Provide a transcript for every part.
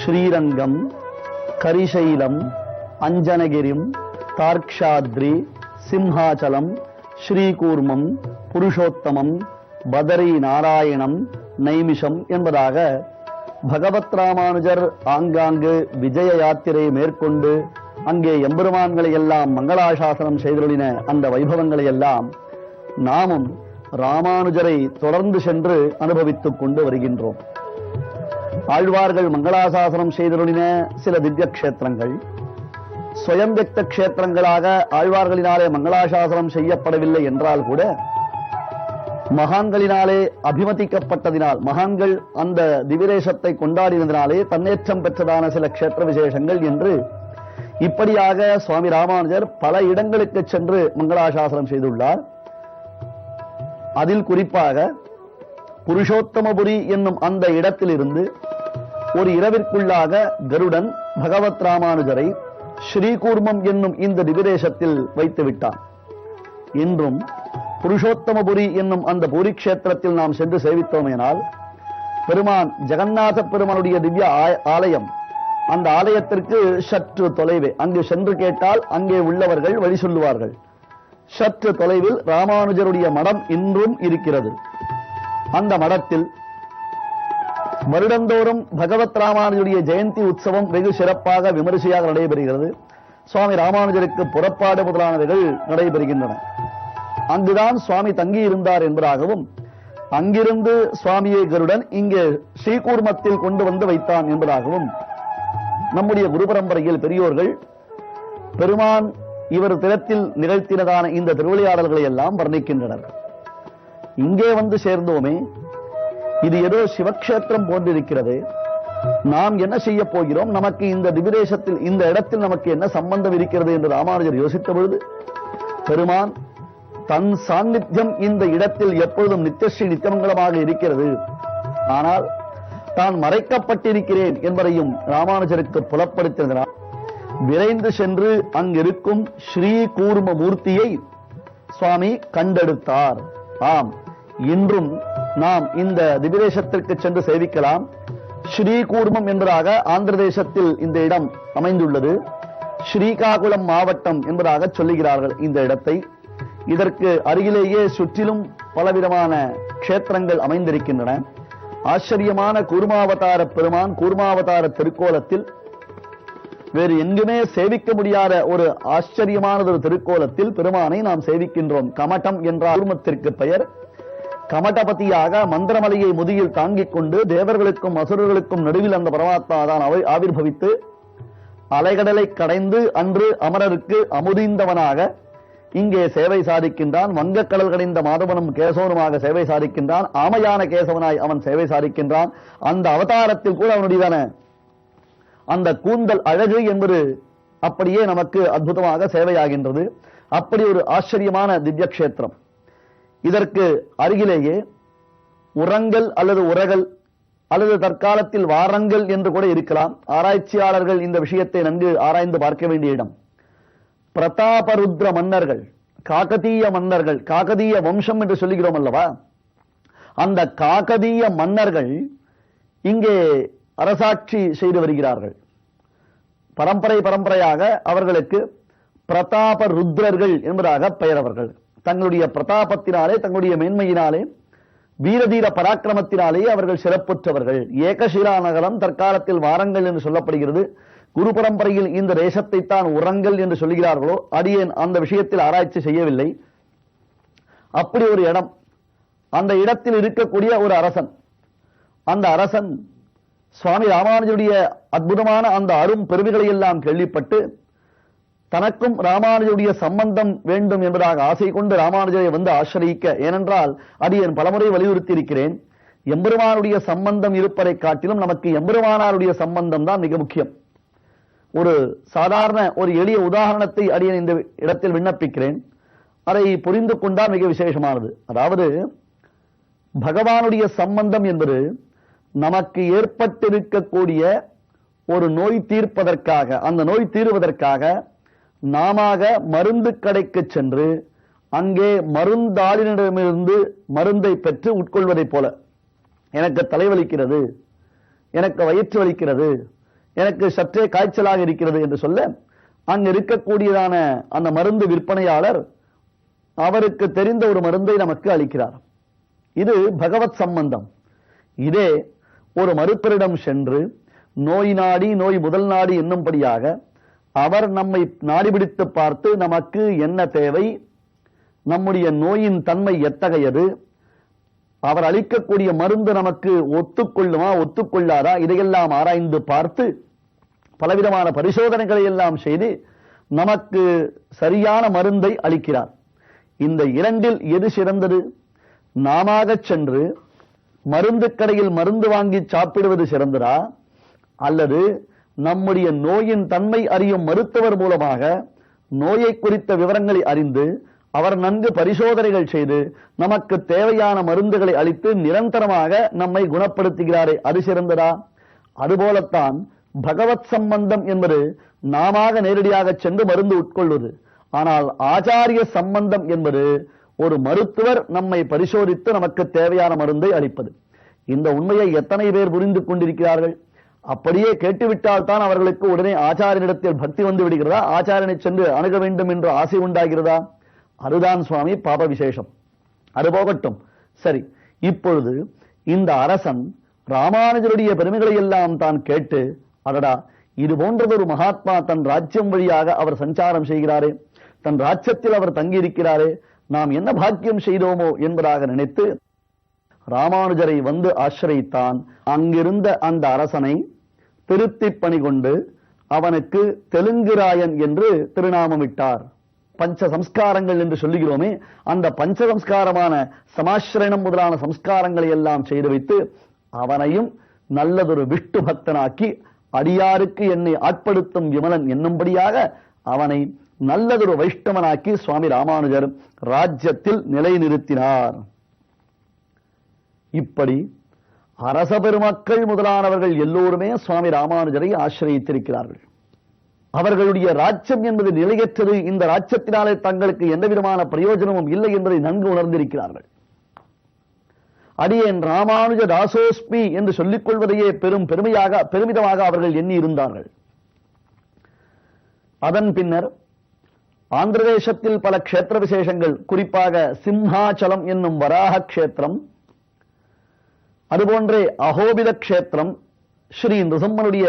ஸ்ரீரங்கம், கரிசைலம், அஞ்சனகிரிம், தார்க்ஷாத்ரி, சிம்ஹாச்சலம், ஸ்ரீகூர்மம், புருஷோத்தமம், பதரி நாராயணம், நைமிஷம் என்பதாக பகவத் ராமானுஜர் ஆங்காங்கு விஜய யாத்திரை மேற்கொண்டு அங்கே எம்பெருமான்களை எல்லாம் மங்களாசாசனம் செய்தருளின அந்த வைபவங்களை எல்லாம் நாமும் ராமானுஜரை தொடர்ந்து சென்று அனுபவித்துக் கொண்டு வருகின்றோம். ஆழ்வார்கள் மங்களாசாசனம் செய்தருளின சில திவ்ய கஷேத்திரங்கள், ஸ்வயம் வியக்த கஷேத்திரங்களாக ஆழ்வார்களினாலே மங்களாசாசனம் செய்யப்படவில்லை என்றால் கூட மகான்களினாலே அபிமதிக்கப்பட்டதினால், மகான்கள் அந்த திவிரேசத்தை கொண்டாடினதினாலே தன்னேற்றம் பெற்றதான சில கஷேத்திர விசேஷங்கள் என்று இப்படியாக சுவாமி ராமானுஜர் பல இடங்களுக்கு சென்று மங்களாசாசனம் செய்துள்ளார். அதில் குறிப்பாக புருஷோத்தமபுரி என்னும் அந்த இடத்திலிருந்து ஒரு இரவிற்குள்ளாக கருடன் பகவத் ராமானுஜரை ஸ்ரீகூர்மம் என்னும் இந்த திவிரேசத்தில் வைத்து விட்டான். இன்றும் புருஷோத்தமபுரி என்னும் அந்த பூரி கஷேத்திரத்தில் நாம் சென்று சேவித்தோமேனால் பெருமான் ஜெகநாத பெருமானுடைய திவ்ய ஆலயம், அந்த ஆலயத்திற்கு சற்று தொலைவே, அங்கு சென்று கேட்டால் அங்கே உள்ளவர்கள் வழி சொல்லுவார்கள். சற்று தொலைவில் ராமானுஜருடைய மடம் இன்றும் இருக்கிறது. அந்த மடத்தில் வருடந்தோறும் பகவத் ராமானுஜருடைய ஜெயந்தி உற்சவம் வெகு சிறப்பாக விமரிசையாக நடைபெறுகிறது. சுவாமி ராமானுஜருக்கு புறப்பாடு முதலானவைகள் நடைபெறுகின்றன. அங்குதான் சுவாமி தங்கி இருந்தார் என்பதாகவும், அங்கிருந்து சுவாமியை கருடன் இங்கே ஸ்ரீகூர்மத்தில் கொண்டு வந்து வைத்தான் என்பதாகவும் நம்முடைய குரு பரம்பரையில் பெரியோர்கள் பெருமான் இவர் திறத்தில் நிகழ்த்தினதான இந்த திருவிளையாடல்களை எல்லாம் வர்ணிக்கின்றனர். இங்கே வந்து சேர்ந்தோமே, இது ஏதோ சிவக்ஷேத்திரம் போன்றிருக்கிறது, நாம் என்ன செய்ய போகிறோம், நமக்கு இந்த திவிரேசத்தில் இந்த இடத்தில் நமக்கு என்ன சம்பந்தம் இருக்கிறது என்று ராமானுஜர் யோசித்த பொழுது பெருமான் தன் சாநித்தியம் இந்த இடத்தில் எப்பொழுதும் நித்தியஸ்ரீ நித்தியமங்கலமாக இருக்கிறது, ஆனால் தான் மறைக்கப்பட்டிருக்கிறேன் என்பதையும் ராமானுஜருக்கு புலப்படுத்தினார். விரைந்து சென்று அங்கிருக்கும் ஸ்ரீகூர்ம மூர்த்தியை சுவாமி கண்டெடுத்தார். ஆம், இன்றும் நாம் இந்த திவிரேசத்திற்கு சென்று சேவிக்கலாம். ஸ்ரீகூர்மம் என்பதாக ஆந்திர தேசத்தில் இந்த இடம் அமைந்துள்ளது. ஸ்ரீகாகுளம் மாவட்டம் என்பதாக சொல்லுகிறார்கள் இந்த இடத்தை. இதற்கு அருகிலேயே சுற்றிலும் பலவிதமான க்ஷேத்திரங்கள் அமைந்திருக்கின்றன. ஆச்சரியமான கூர்மாவதார பெருமான் கூர்மாவதார திருக்கோலத்தில், வேறு எங்குமே சேவிக்க முடியாத ஒரு ஆச்சரியமானது ஒரு திருக்கோலத்தில் பெருமானை நாம் சேவிக்கின்றோம். கமட்டம் என்ற கூர்மத்திற்கு பெயர். கமட்டபதியாக மந்திரமலையை முதுகில் தாங்கிக் கொண்டு தேவர்களுக்கும் அசுரர்களுக்கும் நடுவில் அந்த பரமாத்மா தான் ஆவிர்பவித்து அலைகடலை கடைந்து அன்று அமரருக்கு அமுதிந்தவனாக இங்கே சேவை சாதிக்கின்றான். வங்கக்கடல் கடைந்த மாதவனும் கேசவனுமாக சேவை சாதிக்கின்றான். ஆமையான கேசவனாய் அவன் சேவை சாதிக்கின்றான். அந்த அவதாரத்தில் கூட அவனுடையதான அந்த கூந்தல் அழகு என்பது அப்படியே நமக்கு அற்புதமாக சேவையாகின்றது. அப்படி ஒரு ஆச்சரியமான திவ்ய கஷேத்திரம். இதற்கு அருகிலேயே உரங்கல் அல்லது உரகல் அல்லது தற்காலத்தில் வாரங்கல் என்று கூட இருக்கலாம். ஆராய்ச்சியாளர்கள் இந்த விஷயத்தை நன்கு ஆராய்ந்து பார்க்க வேண்டிய இடம். பிரதாபருத்ர மன்னர்கள், காகதீய மன்னர்கள், காகதீய வம்சம் என்று சொல்லுகிறோம் அல்லவா, அந்த காகதீய மன்னர்கள் இங்கே அரசாட்சி செய்து வருகிறார்கள். பரம்பரையாக அவர்களுக்கு பிரதாப ருத்ரர்கள் என்பதாக பெயர். அவர்கள் தங்களுடைய பிரதாபத்தினாலே, தங்களுடைய மேன்மையினாலே, வீரதீர பராக்கிரமத்தினாலே அவர்கள் சிறப்புற்றவர்கள். ஏகசிலா நகரம் தற்காலத்தில் வாரங்கள் என்று சொல்லப்படுகிறது. குரு பரம்பரையில் இந்த தேசத்தை தான் உரங்கள் என்று சொல்லுகிறார்களோ, அடியேன் அந்த விஷயத்தில் ஆராய்ச்சி செய்யவில்லை. அப்படி ஒரு இடம், அந்த இடத்தில் இருக்கக்கூடிய ஒரு அரசன், அந்த அரசன் சுவாமி ராமானுஜருடைய அற்புதமான அந்த அரும் பெருமைகளை எல்லாம் கேள்விப்பட்டு தனக்கும் ராமானுஜருடைய சம்பந்தம் வேண்டும் என்பதாக ஆசை கொண்டு ராமானுஜரை வந்து ஆசிரியிக்க, ஏனென்றால் அடியேன் பலமுறை வலியுறுத்தி இருக்கிறேன், எம்பெருமானுடைய சம்பந்தம் இருப்பதை காட்டிலும் நமக்கு எம்பெருமானாருடைய சம்பந்தம் தான் மிக முக்கியம். ஒரு சாதாரண ஒரு எளிய உதாரணத்தை அடியேன் இந்த இடத்தில் விண்ணப்பிக்கிறேன். அதை புரிந்து கொண்டால் மிக விசேஷமானது. அதாவது பகவானுடைய சம்பந்தம் என்பது நமக்கு ஏற்பட்டிருக்கக்கூடிய ஒரு நோய் தீர்ப்பதற்காக, அந்த நோய் தீர்வதற்காக நாம மருந்து கடைக்கு சென்று அங்கே மருந்தாளினிடமிருந்து மருந்தை பெற்று உட்கொள்வதைப் போல, எனக்கு தலைவலிக்கிறது, எனக்கு வயிற்று வலிக்கிறது, எனக்கு சற்றே காய்ச்சலாக இருக்கிறது என்று சொல்ல, அங்கு இருக்கக்கூடியதான அந்த மருந்து விற்பனையாளர் அவருக்கு தெரிந்த ஒரு மருந்தை நமக்கு அளிக்கிறார். இது பகவத் சம்பந்தம். இதே ஒரு மருத்துவரிடம் சென்று நோய் நாடி நோய் முதல் நாடி என்னும்படியாக அவர் நம்மை நாடி பிடித்து பார்த்து நமக்கு என்ன தேவை, நம்முடைய நோயின் தன்மை எத்தகையது, அவர் அளிக்கக்கூடிய மருந்து நமக்கு ஒத்துக்கொள்ளுமா ஒத்துக்கொள்ளாதா, இதையெல்லாம் ஆராய்ந்து பார்த்து பலவிதமான பரிசோதனைகளை எல்லாம் செய்து நமக்கு சரியான மருந்தை அளிக்கிறார். இந்த இரண்டில் எது சிறந்தது? நாமாக சென்று மருந்து கடையில் மருந்து வாங்கி சாப்பிடுவது சிறந்ததா, அல்லது நம்முடைய நோயின் தன்மை அறியும் மருத்துவர் மூலமாக நோயை குறித்த விவரங்களை அறிந்து அவர் நன்கு பரிசோதனைகள் செய்து நமக்கு தேவையான மருந்துகளை அளித்து நிரந்தரமாக நம்மை குணப்படுத்துகிறாரே, அது சிறந்ததா? அதுபோலத்தான் பகவத் சம்பந்தம் என்பது நாமாக நேரடியாக சென்று மருந்து உட்கொள்வது. ஆனால் ஆச்சாரிய சம்பந்தம் என்பது ஒரு மருத்துவர் நம்மை பரிசோதித்து நமக்கு தேவையான மருந்தை அளிப்பது. இந்த உண்மையை எத்தனை பேர் புரிந்து கொண்டிருக்கிறார்கள்? அப்படியே கேட்டுவிட்டால் தான் அவர்களுக்கு உடனே ஆச்சாரியனிடத்தில் பக்தி வந்து விடுகிறதா, ஆச்சாரியனை சென்று அணுக வேண்டும் என்ற ஆசை உண்டாகிறதா? அதுதான் சுவாமி பாப விசேஷம். அது போகட்டும். சரி, இப்பொழுது இந்த அரசன் ராமானுஜருடைய பெருமைகளை எல்லாம் தான் கேட்டு, அடடா, இது போன்றதொரு மகாத்மா தன் ராஜ்யம் வழியாக அவர் சஞ்சாரம் செய்கிறாரே, தன் ராஜ்யத்தில் அவர் தங்கியிருக்கிறாரே, நாம் என்ன பாக்கியம் செய்தோமோ என்பதாக நினைத்து ராமானுஜரை வந்து ஆசிரியித்தான். அங்கிருந்த அந்த அரசனை திருத்தி பணி கொண்டு அவனுக்கு தெலுங்குராயன் என்று திருநாமமிட்டார். பஞ்ச சம்ஸ்காரங்கள் என்று சொல்லுகிறோமே, அந்த பஞ்ச சம்ஸ்காரமான சமாசிரணம் முதலான சம்ஸ்காரங்களை எல்லாம் செய்து வைத்து அவனையும் நல்லதொரு விஷ்ணு பக்தனாக்கி அடியாருக்கு என்னை ஆட்படுத்தும் விமலன் என்னும்படியாக அவனை நல்லதொரு வைஷ்ணவனாக்கி சுவாமி ராமானுஜர் ராஜ்யத்தில் நிலைநிறுத்தினார். இப்படி அரச பெருமக்கள் முதலானவர்கள் எல்லோருமே சுவாமி ராமானுஜரை ஆசிரியத்திருக்கிறார்கள். அவர்களுடைய ராஜ்யம் என்பது நிலையற்றது, இந்த ராஜ்யத்தினாலே தங்களுக்கு எந்த விதமான பிரயோஜனமும் இல்லை என்பதை நன்கு உணர்ந்திருக்கிறார்கள். அடியேன் ராமானுஜ தாசோஸ்மி என்று சொல்லிக் கொள்வதையே பெருமிதமாக அவர்கள் எண்ணி இருந்தார்கள். அதன் பின்னர் ஆந்திர தேசத்தில் பல க்ஷேத்திர விசேஷங்கள், குறிப்பாக சிம்ஹாச்சலம் என்னும் வராக க்ஷேத்திரம், அதுபோன்றே அகோபில க்ஷேத்திரம், ஸ்ரீ நிருசிம்மனுடைய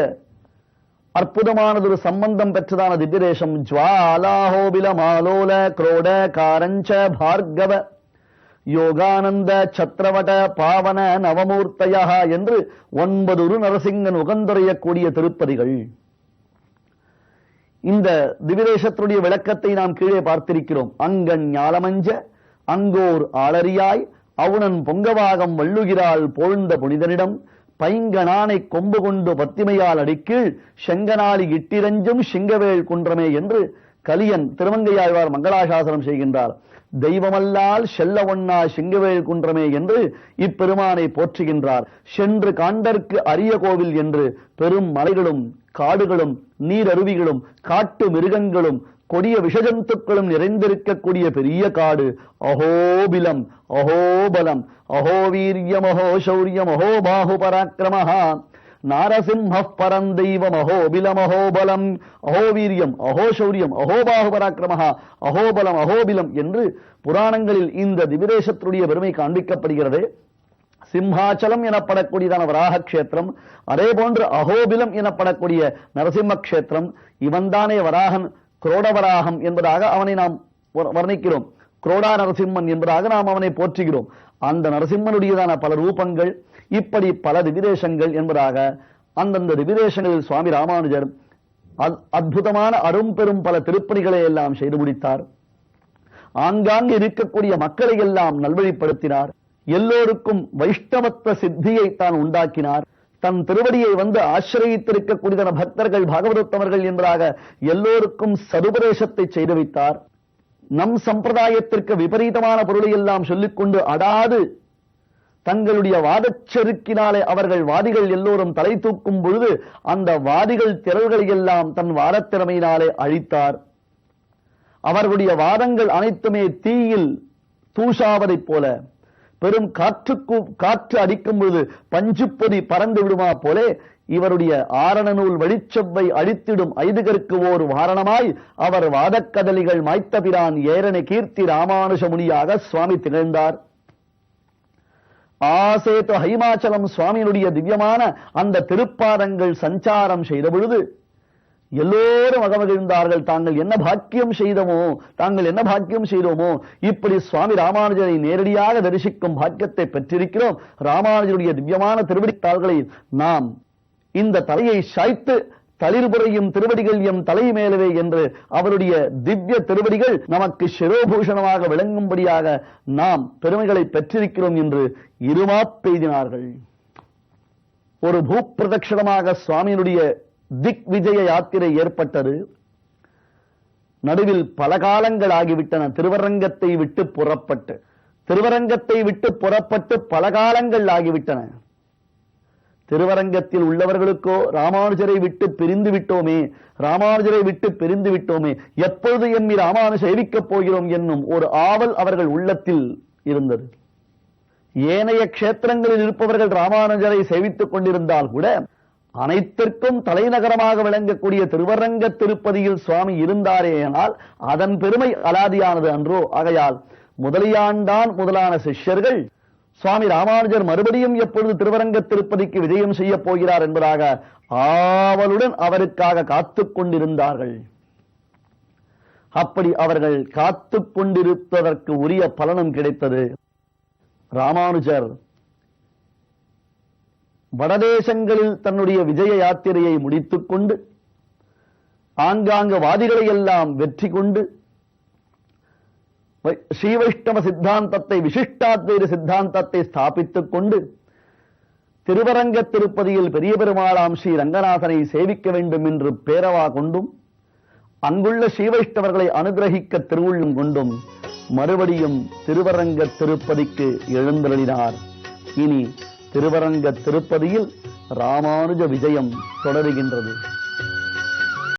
அற்புதமானதொரு சம்பந்தம் பெற்றதான திவ்யதேசம், ஜ்வாலாஹோபில மாலோல குரோட காரஞ்ச பார்கவ யோகானந்த சத்ரவட பாவன நவமூர்த்தயா என்று 9 நரசிங்கன் உகந்துரையக்கூடிய திருப்பதிகள். இந்த திவ்யதேசத்துடைய விளக்கத்தை நாம் கீழே பார்த்திருக்கிறோம். அங்கண் ஞாலமஞ்ச அங்கோர் ஆளறியாய் அவுணன் பொங்கவாகம் வள்ளுகிறாள் போழ்ந்த புனிதனிடம் பைங்கனானை கொம்பு கொண்டு பத்திமையால் அடிக்கீழ் செங்கனாலி இட்டிரஞ்சும் சிங்கவேள் குன்றமே என்று கலியன் திருமங்கையாழ்வார் மங்களாசாசனம் செய்கின்றார். தெய்வமல்லால் செல்ல ஒண்ணா சிங்கவேள் குன்றமே என்று இப்பெருமானை போற்றுகின்றார். சென்று காண்டற்கு அரிய கோவில் என்று பெரும் மலைகளும் காடுகளும் நீரருவிகளும் காட்டு மிருகங்களும் கொடிய விஷஜந்துக்களும் நிறைந்திருக்கக்கூடிய பெரிய காடு. அஹோபிலம் அஹோபலம் அஹோவீரியம் அஹோ சௌரியம் அஹோ பாஹு பராக்கிரமஹா நாரசிம்ஹ பரந்தெய்வம் அஹோபிலம் அஹோபலம் அஹோவீரியம் அஹோசௌரியம் அஹோபாஹு பராக்கிரமஹா அஹோபலம் அஹோபிலம் என்று புராணங்களில் இந்த திவ்யதேசத்துடைய பெருமை காண்பிக்கப்படுகிறது. சிம்ஹாச்சலம் எனப்படக்கூடியதான வராக கஷேத்திரம், அதே போன்று அஹோபிலம் எனப்படக்கூடிய நரசிம்ம கஷேத்திரம். இவன்தானே வராகன், குரோடவராகம் என்பதாக அவனை நாம் வர்ணிக்கிறோம். குரோடா நரசிம்மன் என்பதாக நாம் அவனை போற்றுகிறோம். அந்த நரசிம்மனுடையதான பல ரூபங்கள், இப்படி பல திவ்யதேசங்கள் என்பதாக அந்தந்த திவ்யதேசங்களில் சுவாமி ராமானுஜர் அற்புதமான அரும்பெரும் பல திருப்பணிகளை எல்லாம் செய்து முடித்தார். ஆங்காங்கு இருக்கக்கூடிய மக்களை எல்லாம் நல்வழிப்படுத்தினார். எல்லோருக்கும் வைஷ்ணவத்துவ சித்தியை தான் உண்டாக்கினார். தன் திருவடியை வந்து ஆசிரியத்திருக்கக்கூடியதான பக்தர்கள் பாகவதோத்தமர்கள் என்பதாக எல்லோருக்கும் சதுபதேசத்தை செய்து வைத்தார். நம் சம்பிரதாயத்திற்கு விபரீதமான பொருளை எல்லாம் சொல்லிக்கொண்டு அடாது தங்களுடைய வாதச்செருக்கினாலே அவர்கள் வாதிகள் எல்லோரும் தலை தூக்கும் பொழுது அந்த வாதிகள் திரள்களை எல்லாம் தன் வாதத்திறமையினாலே அழித்தார். அவர்களுடைய வாதங்கள் அனைத்துமே தீயில் தூஷாவதைப் போல, பெரும் காற்று அடிக்கும் பொழுது பஞ்சுப்பொதி பறந்து விடுமா போலே இவருடைய ஆரண நூல் வழிச்செவ்வை அழித்திடும் ஐதுகருக்கு ஓர் வாரணமாய் அவர் வாதக்கதலிகள் மாய்த்தபிரான் ஏரணை கீர்த்தி ராமானுஷ முனியாக சுவாமி திகழ்ந்தார். ஆசேத்து ஹைமாச்சலம் சுவாமியினுடைய திவ்யமான அந்த திருப்பாதங்கள் சஞ்சாரம் செய்த பொழுது எல்லோரும் அகமகிழ்ந்தார்கள். தாங்கள் என்ன பாக்கியம் செய்தோமோ, இப்படி சுவாமி ராமானுஜரை நேரடியாக தரிசிக்கும் பாக்கியத்தை பெற்றிருக்கிறோம். ராமானுஜருடைய திவ்யமான திருவடித்தாள்களை நாம் இந்த தலையை சாய்த்து தளிர்புறையும் திருவடிகள் எம் தலை மேலவே என்று அவருடைய திவ்ய திருவடிகள் நமக்கு சிரோபூஷணமாக விளங்கும்படியாக நாம் பெருமைகளை பெற்றிருக்கிறோம் என்று இருமாப்பெய்தினார்கள். ஒரு பூப்பிரதட்சணமாக சுவாமியினுடைய திக் விஜய யாத்திரை ஏற்பட்டது. நடுவில் பல காலங்கள் ஆகிவிட்டன. திருவரங்கத்தை விட்டு புறப்பட்டு பல காலங்கள் ஆகிவிட்டன. திருவரங்கத்தில் உள்ளவர்களுக்கோ ராமானுஜரை விட்டு பிரிந்து விட்டோமே, எப்பொழுது எம்மி ராமானுஜ சேவிக்கப் போகிறோம் என்னும் ஒரு ஆவல் அவர்கள் உள்ளத்தில் இருந்தது. ஏனைய க்ஷேத்திரங்களில் இருப்பவர்கள் ராமானுஜரை சேவித்துக் கொண்டிருந்தால் கூட அனைத்திற்கும் தலைநகரமாக விளங்கக்கூடிய திருவரங்க திருப்பதியில் சுவாமி இருந்தாரேயானால் அதன் பெருமை அலாதியானது அன்றோ. ஆகையால் முதலியாண்டான் முதலான சிஷ்யர்கள் சுவாமி ராமானுஜர் மறுபடியும் எப்பொழுது திருவரங்க திருப்பதிக்கு விஜயம் செய்ய போகிறார் என்பதாக ஆவலுடன் அவருக்காக காத்துக் கொண்டிருந்தார்கள். அப்படி அவர்கள் காத்துக் கொண்டிருப்பதற்கு உரிய பலனும் கிடைத்தது. ராமானுஜர் வடதேசங்களில் தன்னுடைய விஜய யாத்திரையை முடித்துக் கொண்டு ஆங்காங்கு வாதிகளை எல்லாம் வெற்றி கொண்டு ஸ்ரீவைஷ்ணவ சித்தாந்தத்தை, விசிஷ்டாத்வைத சித்தாந்தத்தை ஸ்தாபித்துக் கொண்டு திருவரங்க திருப்பதியில் பெரிய பெருமாளாம் ஸ்ரீ ரங்கநாதனை சேவிக்க வேண்டும் என்று பேரவா கொண்டும் அங்குள்ள ஸ்ரீவைஷ்ணவர்களை அனுகிரகிக்க திருவுள்ளம் கொண்டும் மறுபடியும் திருவரங்க திருப்பதிக்கு எழுந்தருளினார். இனி திருவரங்க திருப்பதியில் ராமானுஜ விஜயம் தொடருகின்றது.